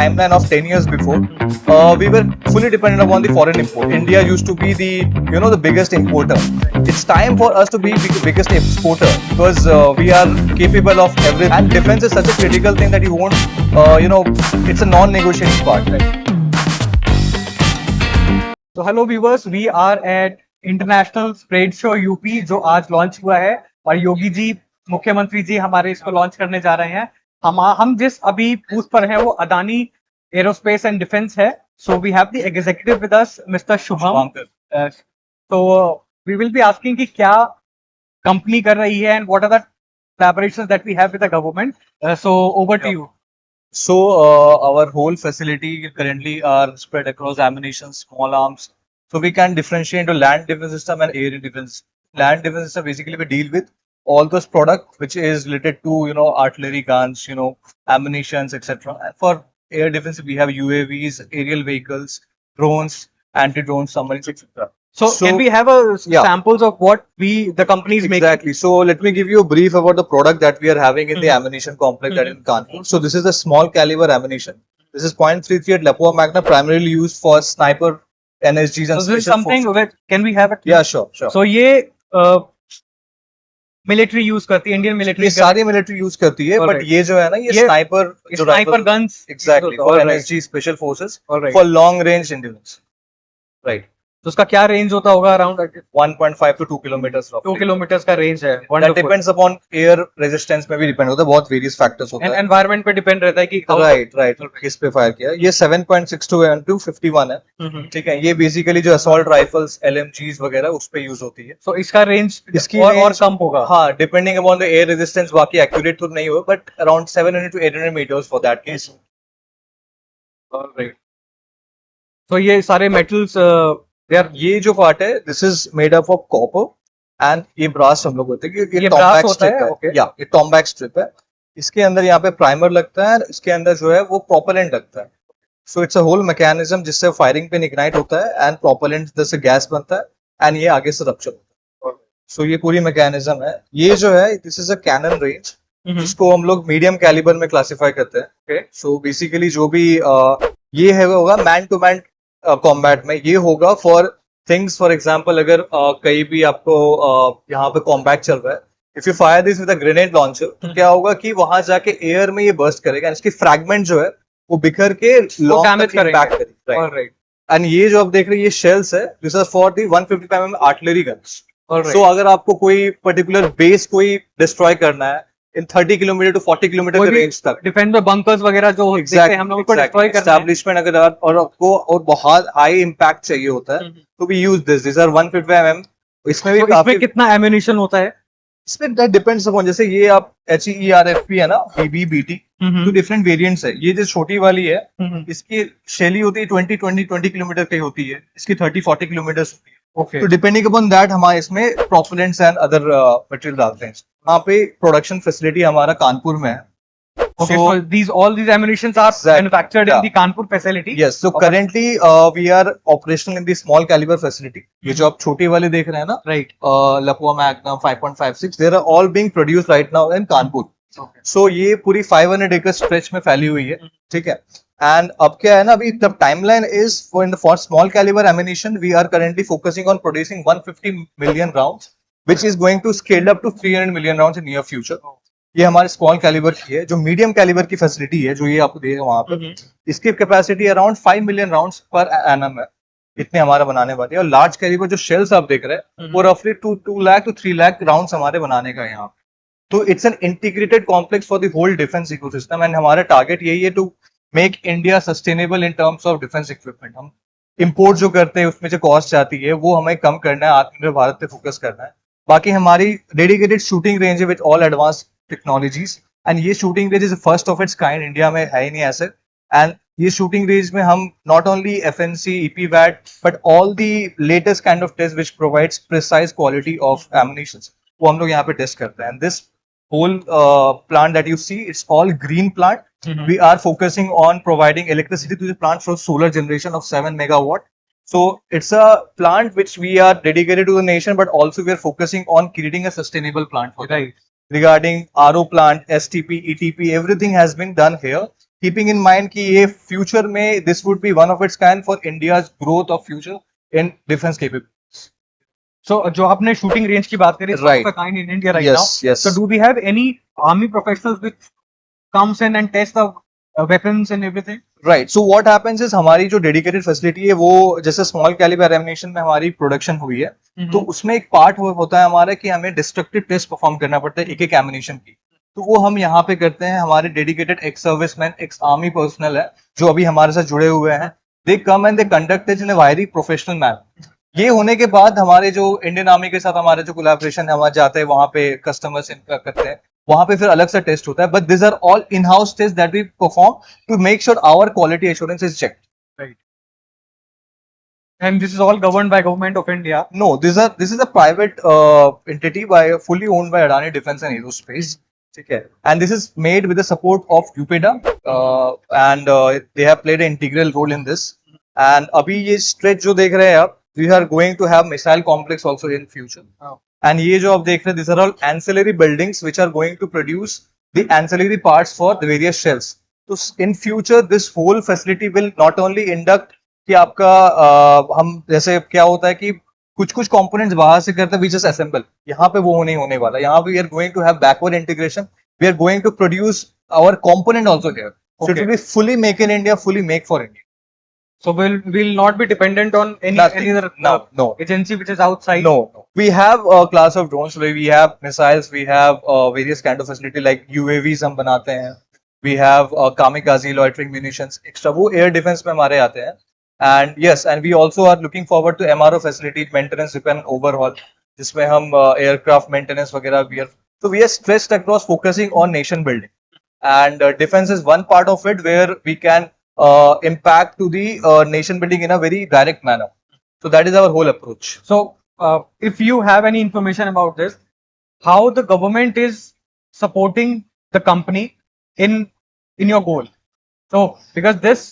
timeline of 10 years before, we were fully dependent upon the foreign import. India used to be the biggest importer. It's time for us to be the biggest exporter because we are capable of everything. And defense is such a critical thing that you won't, it's a non-negotiating part. Right? तो hello viewers, we are at international trade show UP जो आज launch हुआ है और योगी जी मुख्यमंत्री जी हमारे इसको launch करने जा रहे हैं। हम जिस अभी बूथ पर हैं वो अदानी एरोस्पेस एंड डिफेंस है। So we have the executive with us mister Shubham. तो वी विल बी आस्किंग कि क्या कंपनी कर रही है and what are the collaborations that we have with the government. So over to you. So our whole facility currently are spread across ammunition, small arms. So we can differentiate into land defense system and air defense. Land defense system basically we deal with all those products which is related to artillery guns, ammunitions, etc. And for air defense we have UAVs, aerial vehicles, drones, anti-drone submarines, etc. So can we have samples of what the company is making? Exactly. So let me give you a brief about the product that we are having in the ammunition complex that is in Kanpur. So this is a small caliber ammunition. This is .38 Lapua Magna, primarily used for sniper NSGs and so this is something forces. Can we have it? Yeah, sure. So ये military use करती है, Indian military ये सारी military use करती है, but ये जो है ना ये sniper guns exactly for NSG special forces for long range endurance, right. तो उसका क्या रेंज होता होगा? Around 1.5 to 2 kilometers. 2 kilometers का रेंज है। That depends upon air resistance में भी डिपेंड होता है, बहुत वेरियस फैक्टर्स होता है। एनवायरनमेंट पे डिपेंड रहता है कि राइट किस पे फायर किया। ये 7.62 to 51 है, ठीक है। ये बेसिकली जो असॉल्ट राइफल्स, LMGs वगैरह उस पे यूज होती है। तो इसका रेंज और कम होगा? हाँ, depending upon the air resistance, बाकी एक्यूरेट तो नहीं होगा, but around 700 to 800 meters for that case. Alright. तो ये सारे मेटल्स ये जो पार्ट है this is made up of copper and ये ब्रास हम लोग बोलते हैं कि ये ब्रास होता है। Okay. या ये टॉम्बैक स्ट्रिप है। इसके अंदर यहाँ पे प्राइमर लगता है, इसके अंदर जो है वो प्रोपेलेंट लगता है। So it's a whole mechanism जिससे फायरिंग पे इग्नाइट होता है एंड प्रोपेलेंट से गैस बनता है एंड ये आगे से रप्चर होता है। सो ये पूरी मैकेनिज्म है। ये जो है this is a cannon range, इसको हम लोग मीडियम कैलिबर में क्लासिफाई करते हैं। सो बेसिकली जो भी ये है होगा मैन टू मैन कॉम्बैट में, ये होगा फॉर थिंग्स, फॉर एग्जाम्पल अगर कहीं भी आपको यहाँ पे कॉम्बैट चल रहा है, if you fire this with a grenade launcher, तो क्या होगा कि वहां जाके एयर में ये बर्स्ट करेगा, इसकी फ्रैगमेंट जो है वो बिखर के डैमेज करेगी। एंड ये जो आप देख रहे हैं ये शेल्स है, this are for the 150 mm artillery guns. सो अगर आपको कोई पर्टिकुलर बेस कोई डिस्ट्रॉय करना है इन 30 किलोमीटर टू 40 किलोमीटर रेंज तक, डिफेंस में बंकर्स वगैरह जो देखते हैं हम लोग को डिस्ट्रॉय करना है, एस्टैब्लिशमेंट अगर और आपको और बहुत हाई इंपैक्ट चाहिए होता है तो we use this are 150 mm। इसमें भी इसमें कितना एम्यूनिशन होता है? इसमें दैट डिपेंड्स अपॉन, जैसे ये आप HERFP है ना, BB BT, तो डिफरेंट वेरिएंट्स है। ये जो छोटी वाली है इसकी शैली होती है 20 किलोमीटर की होती है, इसकी 30-40 किलोमीटर होती है। तो डिपेंडिंग अपॉन दैट हमारे इसमें प्रोपेलेंट्स एंड अदर मटेरियल डालते हैं। यहाँ पे प्रोडक्शन फैसिलिटी हमारा कानपुर में है। Okay, so all these ammunitions are manufactured in the Kanpur facility. Yes, so currently we are operational in the small caliber facility. ये जो आप छोटी वाले देख रहे हैं ना, right? Lapua Magnum 5.56, they are all being produced right now in Kanpur. So ये पूरी 500 acre stretch में फैली हुई है, ठीक है। And अब क्या है ना, अभी the timeline is for small caliber ammunition we are currently focusing on producing 150 million rounds, which is going to scale up to 300 million rounds in near future. ये हमारे स्मॉल कैलिबर की है। जो मीडियम कैलिबर की facility है जो ये आपको देगा वहां पर, इसकी capacity around 5 million rounds per annum है, इतने हमारा बनाने वाले हैं। और लार्ज कैलिबर जो शेल्स आप देख रहे हैं वो रफली 2 लाख to 3 लाख राउंड्स हमारे बनाने का यहाँ पे। तो it's an integrated complex for the whole defence ecosystem and हमारा टारगेट यही है to make India sustainable in terms of defence equipment. हम इम्पोर्ट जो करते हैं उसमें जो कॉस्ट आती है वो हमें कम करना है, आत्मनिर्भर भारत पे फोकस करना है। बाकी हमारी डेडिकेटेड शूटिंग रेंज है with all advance technologies and ये shooting range is first of its kind, India में है ही नहीं ऐसे। एंड ये शूटिंग रेंज में हम not only FNC, EPVAT but all the latest kind of test which provides precise quality of ammunitions, वो हम लोग यहाँ पे टेस्ट करते हैं। This whole plant that you see, it's all green plant. We are focusing on providing electricity to the plant for solar generation of 7 megawatt. So it's a plant which we are dedicated to the nation, but also we are focusing on creating a sustainable plant for that. Regarding RO plant, STP, ETP, everything has been done here. keeping in mind कि ये future में this would be one of its kind for India's growth of future in defense capabilities. So जो आपने shooting range की बात करी, it's one Right. of a kind in India right Yes, now. yes. So do we have any army professionals which comes in and test the weapons and everything? Right so what happens is हमारी जो dedicated facility है वो जैसे small calibre ammunition में हमारी production हुई है तो उसमें एक पार्ट होता है हमारा कि हमें डिस्ट्रक्टिव टेस्ट परफॉर्म करना पड़ता है एक एक एमिनेशन की तो वो हम यहाँ पे करते हैं हमारे dedicated ex serviceman ex army personnel है जो अभी हमारे साथ जुड़े हुए हैं they come and they conduct it in a very professional manner ये होने के बाद हमारे जो इंडियन आर्मी के साथ हमारे जो कोलैबोरेशन है हमारे जाते हैं वहां पे कस्टमर्स इनका करते हैं वहां पे फिर अलग से टेस्ट होता है but this are all in house test that we perform to make sure our quality assurance is checked Right. And this is all governed by government of India. No, this is a private entity by fully owned by Adani Defense and Aerospace. ठीक है and this is made with the support of UPEDA and they have played an integral role in this and अभी ये stretch जो देख रहे हैं आप we are going to have missile complex also in future Oh. and ये जो आप देख रहे हैं these are all ancillary buildings which are going to produce the ancillary parts for the various shells तो in future this whole facility will not only induct कि आपका हम जैसे क्या होता है कि कुछ कुछ कंपोनेंट्स बाहर से करते हैं वी जस्ट असेंबल यहाँ पे वो नहीं होने वाला यहाँ पे we are going to have backward integration we are going to produce our component also here so it Okay. Will be fully make in India fully make for India So we'll not be dependent on any Nothing. other No. agency which is outside. No, we have a class of drones where we have missiles, we have various kind of facility like UAVs हम बनाते हैं, we have kamikaze loitering munitions, extra वो air defense में हमारे आते हैं, and yes, and we also are looking forward to MRO facility, maintenance, repair and overhaul, जिसमें हम aircraft maintenance वगैरह we are, so we are stretched across focusing on nation building, and defense is one part of it where we can impact to the nation building in a very direct manner. So that is our whole approach. So if you have any information about this, how the government is supporting the company in your goal. So because this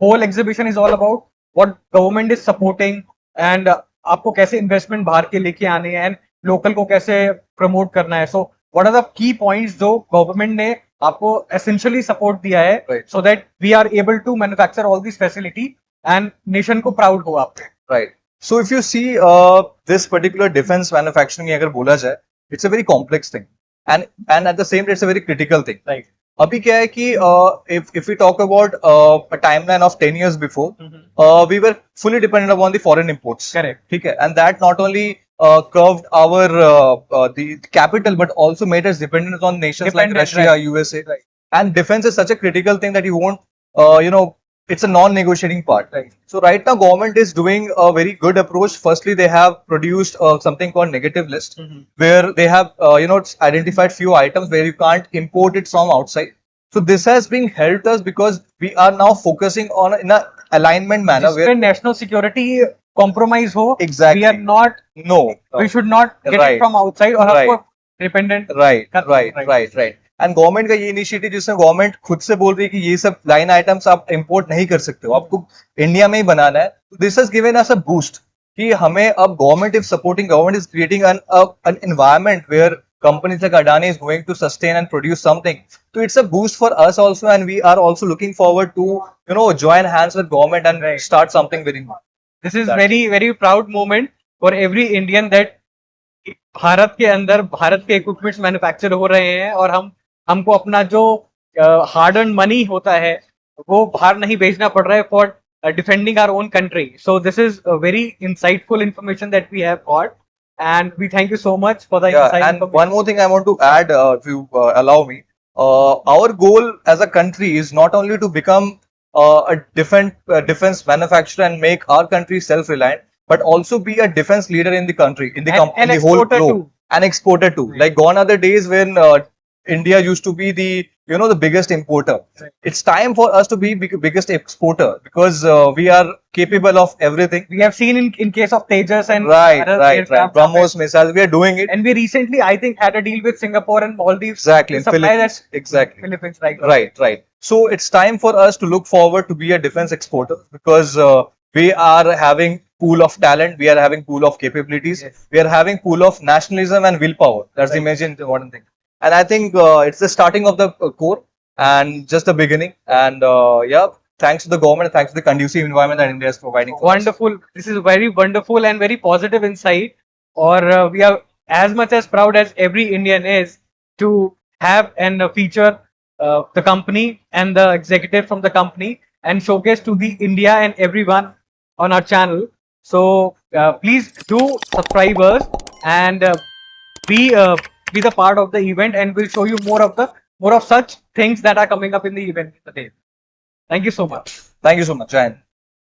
whole exhibition is all about what government is supporting and आपको कैसे investment बाहर के लेके आने हैं and local को कैसे promote करना है. So what are the key points जो government ने आपको essentially support दिया है Right. so that we are able to manufacture all these facility and nation को proud हो आप. Right. So if you see this particular defense manufacturing अगर बोला जाए, it's a very complex thing, and at the same time it's a very critical thing. Right. अभी क्या है कि if we talk about a timeline of 10 years before, we were fully dependent upon the foreign imports. Correct. ठीक है, and that not only curved our the capital but also made us dependent on nations like Dependent, Russia, right. USA. And defense is such a critical thing that you won't, it's a non-negotiating part. Right. So right now, government is doing a very good approach. Firstly, they have produced something called negative list, where they have, identified few items where you can't import it from outside. So this has been helped us because we are now focusing on in a alignment manner जिसमें where national security compromise हो. Exactly. We are not. no, We should not get Right. it from outside or Right. हमको dependent. right, Correct, right, right. right, right. And government का ये initiative जिसमें government खुद से बोल रही है कि ये सब लाइन आइटम्स आप इंपोर्ट नहीं कर सकते हो आपको इंडिया में ही बनाना है this has given us a boost कि हमें अब government is supporting government is creating an environment where companies like Adani is going to sustain and produce something. So it's a boost for us also, and we are also looking forward to join hands with government and Right. start something very good. This is That- very very proud moment for every Indian that Bharat के अंदर भारत के equipments manufacture हो रहे हैं और हमको अपना जो हार्ड अर्न मनी होता है वो बाहर नहीं भेजना पड़ रहा है for defending our own country so this is very insightful information that we have got and we thank you so much for the Yeah, and one more thing I want to add, if you allow me, our goal as a country is not only to become a defense manufacturer and make our country self-reliant, but also be a defense leader in the country, in the, And in the whole exporter globe, too. and exporter too. Like gone are the days when India used to be the the biggest importer. Right. It's time for us to be biggest exporter because we are capable of everything. We have seen in case of Tejas and Right, other right. aircraft. BrahMos missiles, we are doing it. And we recently, I think, had a deal with Singapore and Maldives Exactly, to in supply Philippines. that Exactly. Philippines, right? Right. So it's time for us to look forward to be a defense exporter because we are having pool of talent, we are having pool of capabilities, Yes. we are having pool of nationalism and willpower. That's the Right. major important thing. And I think it's the starting of the core. and just the beginning. And yeah, thanks to the government, thanks to the conducive environment that India is providing for us. Wonderful. This is very wonderful and very positive insight. Or we are as much as proud as every Indian is to have and feature the company and the executive from the company and showcase to the India and everyone on our channel. So please do subscribe us and be the part of the event, and we'll show you more of such things that are coming up in the event today. Thank you so much. Thank you so much, Ryan.